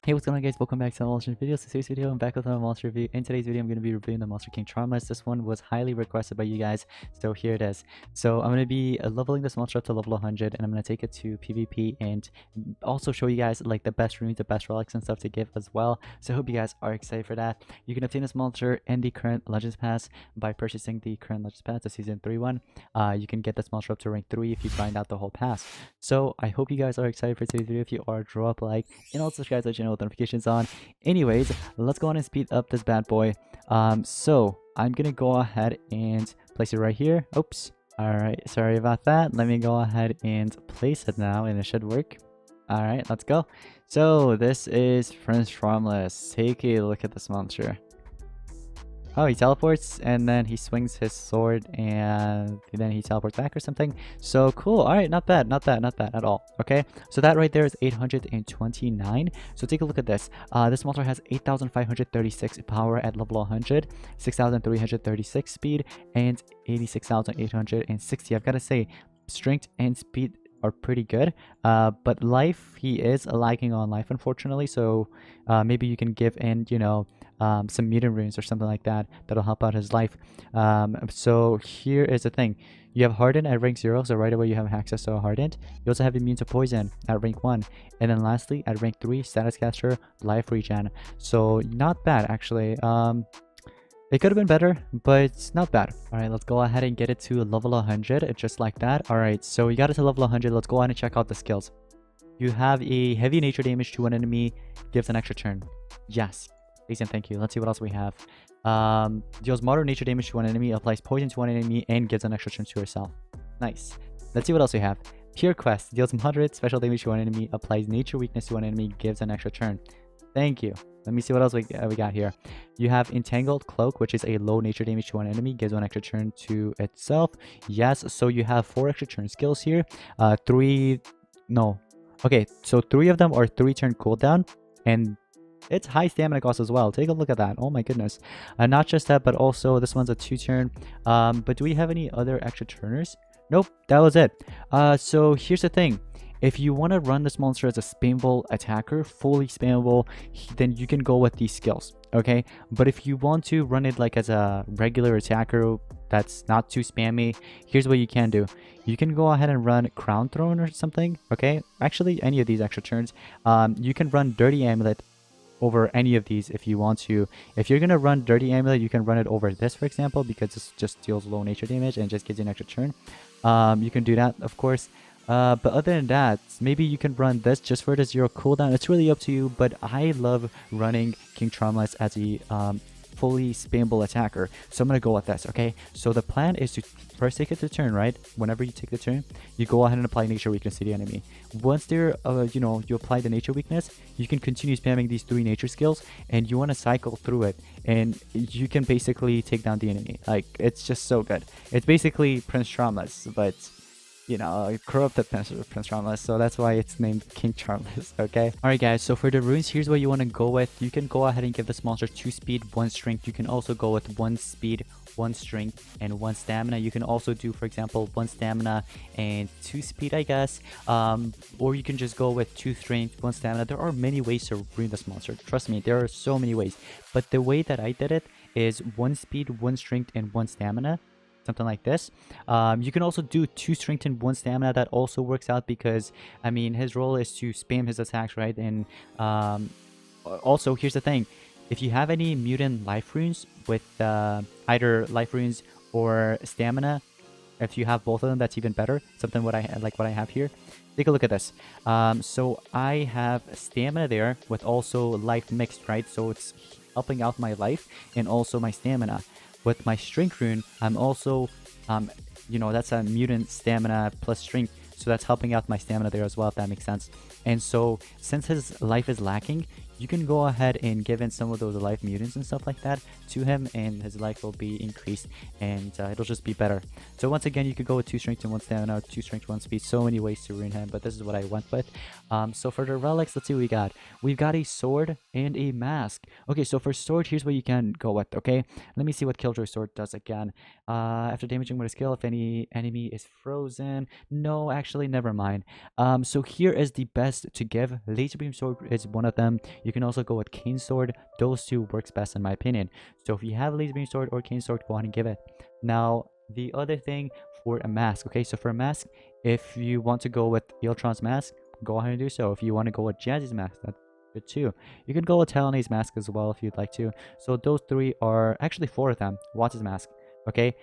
Hey, what's going on, guys? Welcome back to the monster video. So today's video, I'm back with another monster review. In today's video, I'm going to be reviewing the monster king Charmless. This one was highly requested by you guys, so here it is. So I'm going to be leveling this monster up to level 100, and I'm going to take it to PvP and also show you guys like the best runes, the best relics and stuff to give as well. So I hope you guys are excited for that. You can obtain this monster in the current Legends Pass by purchasing the current Legends Pass, the Season 3 one. You can get this monster up to rank 3 if you grind out the whole pass. So I hope you guys are excited for today's video. If you are, draw up a like and also subscribe to the channel with notifications on. Anyways, let's go on and speed up this bad boy. So I'm gonna go ahead and place it right here. Oops. Alright, sorry about that. Let me go ahead and place it now and it should work. Alright, let's go. So this is Prince Charmless. Take a look at this monster. Oh, he teleports and then he swings his sword and then he teleports back or something. So cool. All right, not bad, not bad at all. Okay, so that right there is 829. So take a look at this. This monster has 8,536 power at level 100, 6,336 speed, and 86,860. I've got to say, strength and speed are pretty good, but life, he is lagging on life, unfortunately. So maybe you can give in, you know, some mutant runes or something like that that'll help out his life. So here is the thing: you have hardened at rank 0, so right away you have access to a hardened. You also have immune to poison at rank 1, and then lastly at rank 3, status caster, life regen. So not bad actually. It could have been better, but it's not bad. Alright, let's go ahead and get it to level 100, just like that. Alright, so we got it to level 100. Let's go ahead and check out the skills. You have a heavy nature damage to one enemy, gives an extra turn. Yes. Please and thank you. Let's see what else we have. Deals moderate nature damage to one enemy, applies poison to one enemy, and gives an extra turn to herself. Nice. Let's see what else we have. Pure Quest deals moderate special damage to one enemy, applies nature weakness to one enemy, gives an extra turn. Thank you. Let me see what else we got here. You have Entangled Cloak, which is a low nature damage to one enemy, gives one extra turn to itself. Yes, so you have 4 extra turn skills here. 3 of them are 3 turn cooldown, and it's high stamina cost as well. Take a look at that. Oh my goodness. Not just that, but also this one's a 2 turn. But do we have any other extra turners? Nope, that was it. So here's the thing. If you want to run this monster as a spammable attacker, fully spammable, then you can go with these skills, okay? But if you want to run it like as a regular attacker that's not too spammy, here's what you can do. You can go ahead and run Crown Throne or something, okay? Actually, any of these extra turns. You can run Dirty Amulet over any of these if you want to. If you're gonna run Dirty Amulet, you can run it over this, for example, because this just deals low nature damage and just gives you an extra turn. You can do that, of course. But other than that, maybe you can run this just for the 0 cooldown. It's really up to you, but I love running King Charmless as a fully spammable attacker. So I'm going to go with this, okay? So the plan is to first take it to turn, right? Whenever you take the turn, you go ahead and apply nature weakness to the enemy. Once they're, you apply the nature weakness, you can continue spamming these 3 nature skills, and you want to cycle through it, and you can basically take down the enemy. Like, it's just so good. It's basically Prince Charmless, but you know, corrupted Prince Charmless, so that's why it's named King Charmless, okay? Alright guys, so for the runes, here's what you want to go with. You can go ahead and give this monster 2 speed, 1 strength. You can also go with 1 speed, 1 strength, and 1 stamina. You can also do, for example, 1 stamina and 2 speed, I guess. Or you can just go with 2 strength, 1 stamina. There are many ways to rune this monster. Trust me, there are so many ways. But the way that I did it is 1 speed, 1 strength, and 1 stamina. Something like this. You can also do 2 strength and 1 stamina. That also works out because, I mean, his role is to spam his attacks, right? And also, here's the thing. If you have any mutant life runes with either life runes or stamina, if you have both of them, that's even better. Something what I have here. Take a look at this. So I have stamina there with also life mixed, right? So it's helping out my life and also my stamina. With my strength rune, I'm also, that's a mutant stamina plus strength. So that's helping out my stamina there as well, if that makes sense. And so since his life is lacking, you can go ahead and give in some of those life mutants and stuff like that to him, and his life will be increased, and it'll just be better. So once again, you could go with 2 strength and 1 stamina, 2 strength, 1 speed. So many ways to rune him, but this is what I went with. So for the relics, let's see what we got. We've got a sword and a mask. Okay, so for sword, here's what you can go with, okay? Let me see what Killjoy sword does again. After damaging with a skill, if any enemy is frozen. No, actually, never mind. So here is the best to give. Laser beam sword is one of them. You can also go with Cane Sword. Those two works best in my opinion. So if you have Laser Beam Sword or Cane Sword, go ahead and give it. Now, the other thing for a mask, okay, so for a mask, if you want to go with Eeltron's mask, go ahead and do so. If you want to go with Jazzy's mask, that's good too. You can go with Talonay's mask as well if you'd like to. So those three are actually four of them. Watts' mask, okay?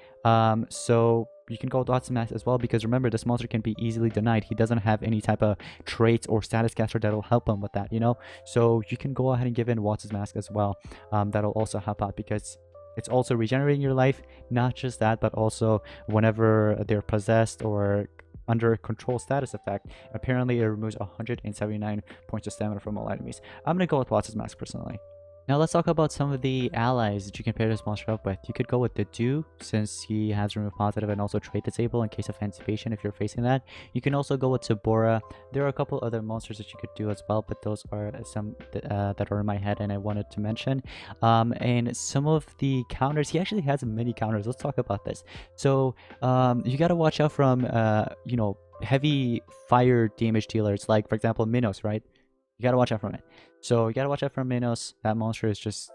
So you can go with Watts' mask as well, because remember, this monster can be easily denied. He doesn't have any type of traits or status caster that'll help him with that, you know? So you can go ahead and give in Watts' mask as well. That'll also help out, because it's also regenerating your life. Not just that, but also whenever they're possessed or under control status effect, apparently it removes 179 points of stamina from all enemies. I'm gonna go with Watts' mask personally. Now let's talk about some of the allies that you can pair this monster up with. You could go with the Dew, since he has remove positive and also trait disable in case of anticipation if you're facing that. You can also go with Tabora. There are a couple other monsters that you could do as well, but those are some that are in my head and I wanted to mention. And some of the counters, he actually has many counters. Let's talk about this. So you got to watch out from you know, heavy fire damage dealers, like for example Minos, right? You gotta watch out from it. So you gotta watch out from Minos. That monster is just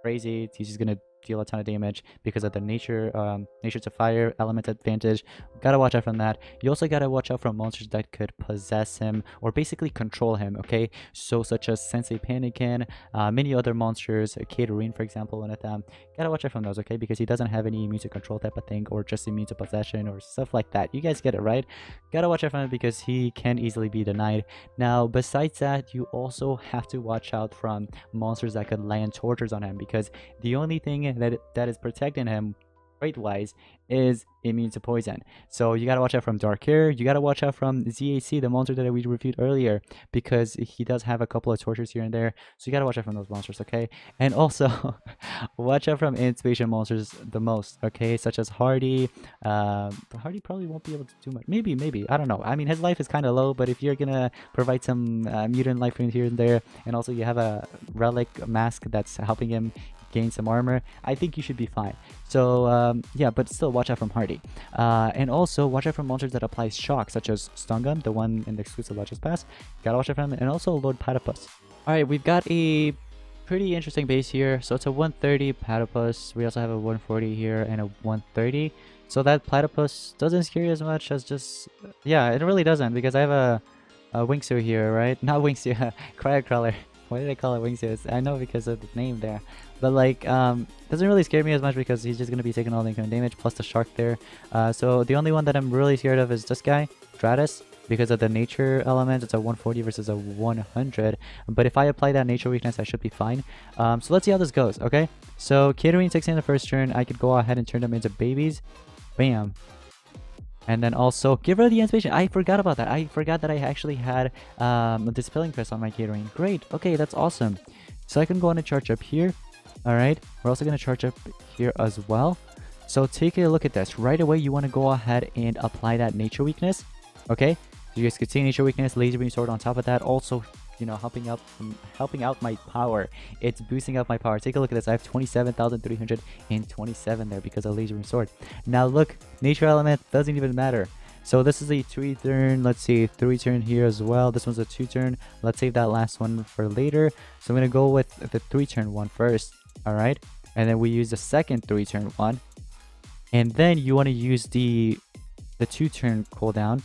crazy. He's just gonna deal a ton of damage because of the nature to fire element advantage. Gotta watch out from that. You also gotta watch out from monsters that could possess him or basically control him, okay? So such as Sensei Panikin, many other monsters, Katarine for example, one of them. Gotta watch out from those, okay? Because he doesn't have any immune to control type of thing, or just immune to possession or stuff like that. You guys get it, right? Gotta watch out from it because he can easily be denied. Now besides that, you also have to watch out from monsters that could land tortures on him, because the only thing that is protecting him trait wise is immune to poison. So you gotta watch out from Dark Hair. You gotta watch out from ZAC, the monster that we reviewed earlier, because he does have a couple of tortures here and there. So you gotta watch out from those monsters, okay? And also watch out from anticipation monsters the most, okay? Such as Hardy. Hardy probably won't be able to do much. Maybe, I don't know. I mean, his life is kind of low, but if you're gonna provide some mutant life here and there, and also you have a relic mask that's helping him gain some armor, I think you should be fine. So yeah, but still watch out from Hardy. And also watch out from monsters that apply shock, such as Stungum, the one in the exclusive Legends Pass. Gotta watch out from him, and also Lord Platypus. Alright, we've got a pretty interesting base here. So it's a 130 Platypus. We also have a 140 here and a 130. So that Platypus doesn't scare you as much as just... yeah, it really doesn't, because I have a wingsuit here, right? Not wingsuit, Cryocrawler. Why did I call it wingsuits? I know because of the name there. But like, doesn't really scare me as much because he's just going to be taking all the incoming damage plus the shark there. So the only one that I'm really scared of is this guy, Stratus, because of the nature element. It's a 140 versus a 100. But if I apply that nature weakness, I should be fine. So let's see how this goes, okay? So Katarine takes in the first turn. I could go ahead and turn them into babies. Bam. And then also give her the anticipation. I forgot about that. I forgot that I actually had the Dispelling Crest on my Katarine. Great. Okay, that's awesome. So I can go on and charge up here. All right. We're also going to charge up here as well. So take a look at this. Right away, you want to go ahead and apply that nature weakness. Okay. So you guys can see nature weakness, laser beam sword on top of that. Also, you know, helping out my power. It's boosting up my power. Take a look at this. I have 27,327 there because of laser beam sword. Now look, nature element doesn't even matter. So this is a 3-turn. Let's see, 3-turn here as well. This one's a 2-turn. Let's save that last one for later. So I'm gonna go with the 3-turn one first. All right, and then we use the second 3-turn one, and then you want to use the 2-turn cooldown.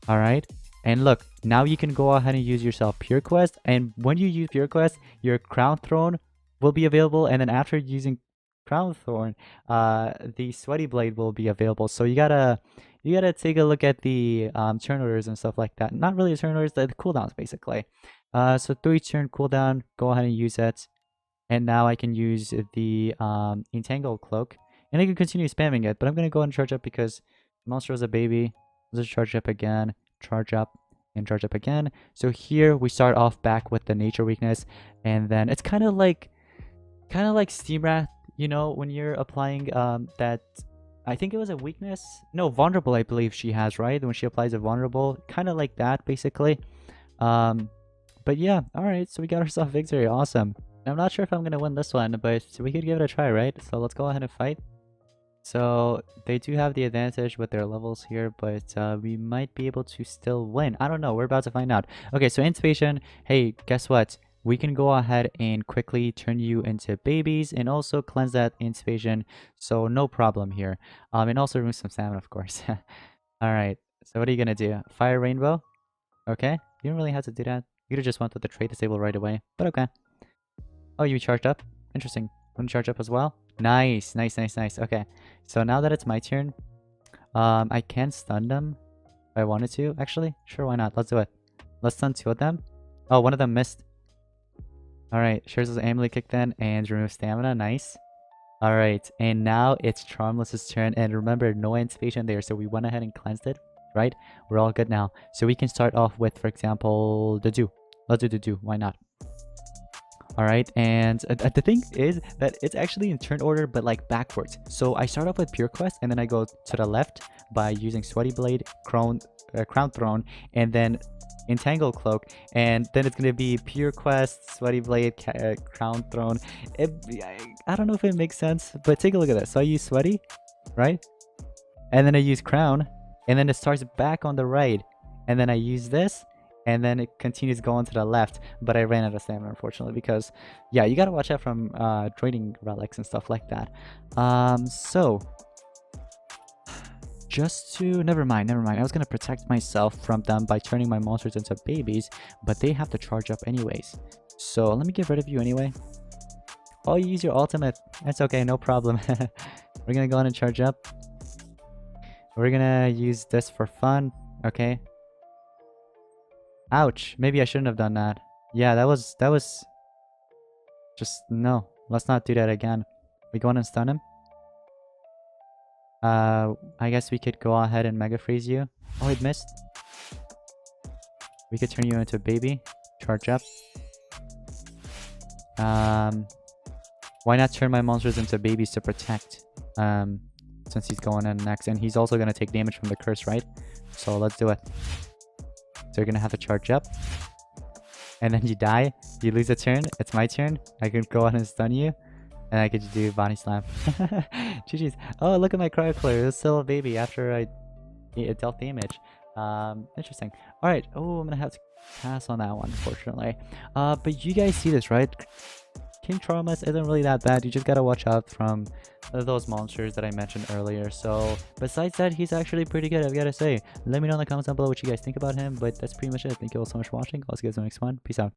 All right. And look, now you can go ahead and use yourself Pure Quest. And when you use Pure Quest, your Crown Throne will be available. And then after using Crown Thorn, the Sweaty Blade will be available. So you gotta take a look at the turn orders and stuff like that. Not really turn orders, the cooldowns basically. So 3-turn cooldown, go ahead and use it. And now I can use the Entangle Cloak. And I can continue spamming it. But I'm gonna go and charge up because the monster is a baby. Let's charge up again. Charge up and charge up again. So here we start off back with the nature weakness, and then it's kind of like Steam Wrath, you know, when you're applying that, I think it was a weakness, no, vulnerable, I believe she has, right? When she applies a vulnerable, kind of like that basically. But yeah, all right, so we got ourselves victory. Awesome. I'm not sure if I'm gonna win this one, but we could give it a try, right? So let's go ahead and fight. So they do have the advantage with their levels here, but we might be able to still win. I don't know. We're about to find out. Okay, so anticipation. Hey, guess what? we can go ahead and quickly turn you into babies and also cleanse that invasion. So no problem here. And also remove some salmon, of course. All right. So what are you gonna do? Fire rainbow? Okay. You don't really have to do that. You could just want the trade disable right away, but okay. Oh, you charged up? Interesting. Want to charge up as well? Nice, nice, nice, nice. Okay. So now that it's my turn, I can stun them if I wanted to. Actually, sure, why not? Let's do it. Let's stun 2 of them. Oh, one of them missed. Alright, shares his amulet kick then and remove stamina. Nice. Alright, and now it's Charmless's turn. And remember, no anticipation there, so we went ahead and cleansed it, right? We're all good now. So we can start off with, for example, the do. Let's do the do. Why not? Alright, and the thing is that it's actually in turn order, but like backwards. So I start off with Pure Quest, and then I go to the left by using Sweaty Blade, Crown Throne, and then Entangle Cloak, and then it's gonna be Pure Quest, Sweaty Blade, Crown Throne. I don't know if it makes sense, but take a look at this. So I use Sweaty, right? And then I use Crown, and then it starts back on the right, and then I use this, and then it continues going to the left, but I ran out of stamina, unfortunately, because, yeah, you gotta watch out from trading relics and stuff like that. So, just to... Never mind. I was gonna protect myself from them by turning my monsters into babies, but they have to charge up anyways. So, let me get rid of you anyway. Oh, you use your ultimate. That's okay, no problem. We're gonna go on and charge up. We're gonna use this for fun, okay? Ouch, maybe I shouldn't have done that. Yeah, that was just no. Let's not do that again. We go on and stun him. I guess we could go ahead and mega freeze you. Oh, it missed. We could turn you into a baby. Charge up. Why not turn my monsters into babies to protect? Since he's going in next, and he's also gonna take damage from the curse, right? So let's do it. So you're gonna have to charge up. And then you die. You lose a turn. It's my turn. I can go on and stun you. And I could do body slam. GG's. Oh, look at my cryo player. It's still a baby after I dealt damage. Interesting. Alright. Oh, I'm gonna have to pass on that one, unfortunately. But you guys see this, right? King Charmless isn't really that bad. You just gotta watch out from those monsters that I mentioned earlier. So besides that, he's actually pretty good, I've gotta say. Let me know in the comments down below what you guys think about him. But that's pretty much it. Thank you all so much for watching. I'll see you guys in the next one. Peace out.